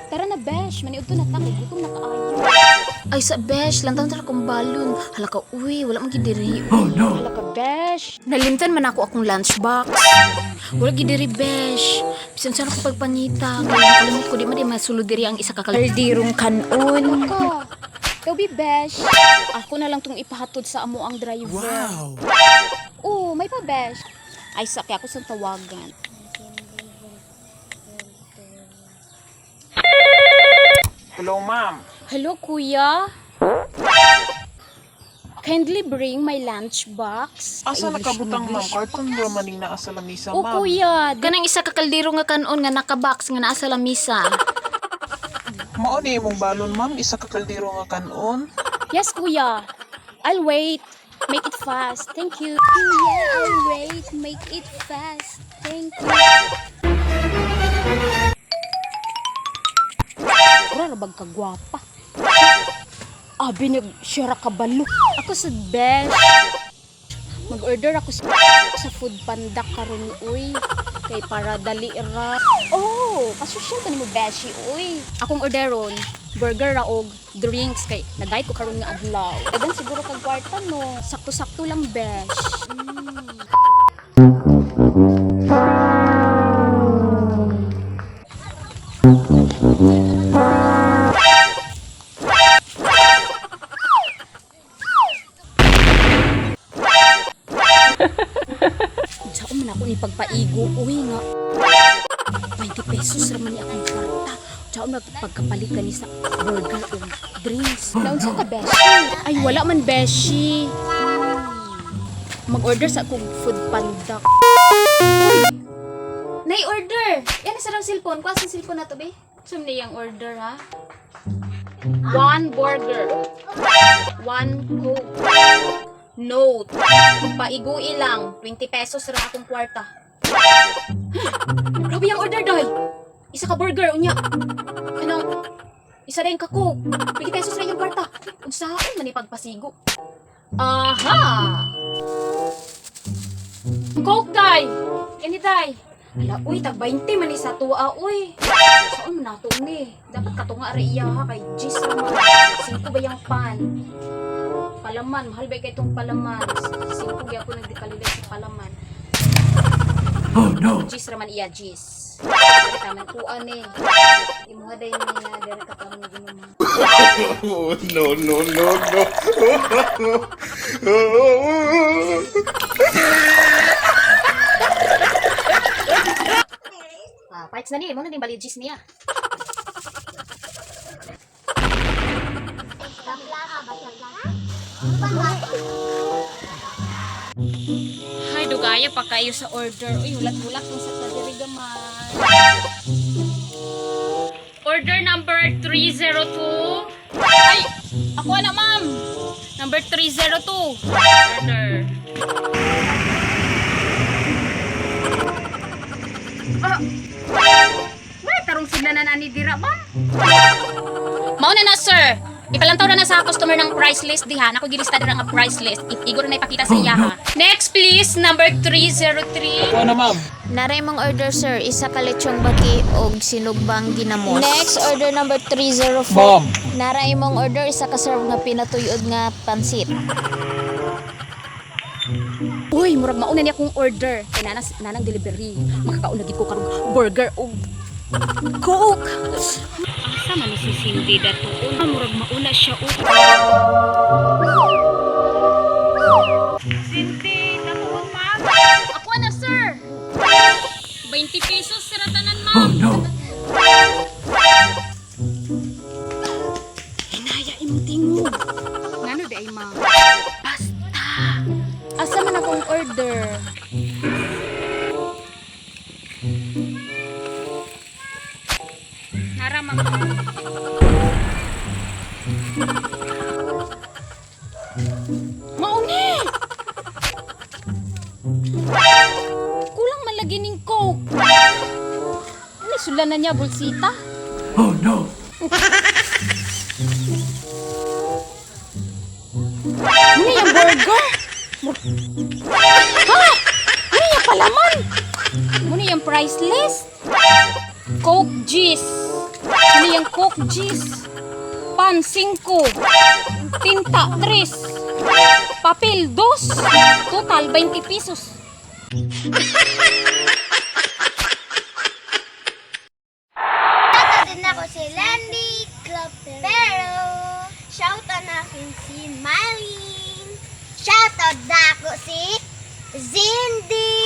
Tara na, besh. Maniud to na ta. Kay gutom na kaayo. Ay sa besh, lantang tara kong balon. Hala ka, uy, wala mong gidiri. Hala ka, besh. Nalimtan man ako akong lunchbox. Wala gidiri besh. Bisan sana ko pagpangita. Kaya nakalimot ko di man di masulod diri ang isa kakaldirong kanon. Ka. Gabi, besh. Ako na lang tong ipahatod sa amo ang driver. Wow! Oo, may pa, besh. Ay, sakya ako sa tawagan. Hello, ma'am. Hello, kuya. Kindly bring my lunchbox. Asa nakabutang, ma'am? Karton ba maning naa sa lamisa, O, ma'am? kuya. Kanang isa kakaldiro nga kanon nga nakabox nga naa sa lamisa. Mao ni imong balon, ma'am. Isa ka kaldero nga kanon. Yes, kuya. I'll wait. Make it fast. Thank you. Kuya, I'll wait. Make it fast. Thank you. Ura, nabag ka gwapa. Abi, nag-share ka balo. Ako sa best. Mag-order ako sa food panda karon uy. Kay para dali ra. Oh, kasosyal ka ni mo beshi uy. Akong orderon, burger ra og drinks kay nagay ko karon nga adlaw. Dagan siguro kag kwarta no. Sakto-sakto lang besh. Saan man ako ni pagpaigo uy nga 20 pesos raman ni akong kwarta. Saan man pagkapalit ka ni sa burger o drinks. Naunsa ka beshi? Ay wala man beshi. Mag-order sa akong food panda. Nay order. Yan sa cellphone. Kuha sa cellphone na to be. Sum niyang order ha? 1 burger. 1 coke. Note. Paigo ilang 20 pesos ra akong kwarta. Grabe ang order day. Isa ka burger unya. Ano? Isa rin ka coke. 20 pesos ra yung kwarta. Unsaon man ipagpasigo? Aha. Coke day. Ini day. Ala uy tag 20 man isa tuwa uy. Saan man nato ni? Dapat katunga ra iya ha kay Gis naman. 5 ba yung pan? Palaman, mahal ba kay itong palaman? 5 gyapon nagdekalidad sa palaman. Oh, no! Gis raman iya Gis. Taman kuan eh. Imuha day niya dere ka kami ginuman. Oh, no, no, no, no. Fights na ni, mo na din bali Gis niya. Hay, dugaya pa kayo sa order. Uy, ulat-ulat kung sa kadirigaman. Order number 302. Ay, ako na ma'am. Number 302. Order. May tarong sila na nani dira ba? Mauna na sir. Ipalantaw na sa customer ng price list diha. Ako gilista dira nga price list. Igo na ipakita sa iya ha. Next please, number 303. Ako na, ma'am. Naray mong order sir, isa ka lechong baki og sinugbang ginamos. Next order number 304. Ma'am. Naray mong order, isa ka serve nga pinatuyod nga pansit. Uy, murag mauna niya akong order. Kay nanang delivery. Makakauna gid ko karong burger o Coke. Asa man si Cindy dato? Murag mauna siya o. Cindy, nakuha ma'am. Ako na sir. 20 pesos sa ratanan ma'am. Oh, no! Hinaya imong tingog. Ngano di ay ma'am? Basta. Asa man akong order? Nara ma'am. Mauni! Kulang man lagi ning Coke. Ano sulan na niya bulsita? Oh, no! Ano yung burger? Ha? Ano yung palaman? Ano yung price list? Coke Gis. Ano yung Coke G's? Pan 5. Tinta 3. Papel 2. Total 20 pesos. Shoutout din ako si Landy Pero shoutout na akin si Marlene. Shoutout na ako si Cindy.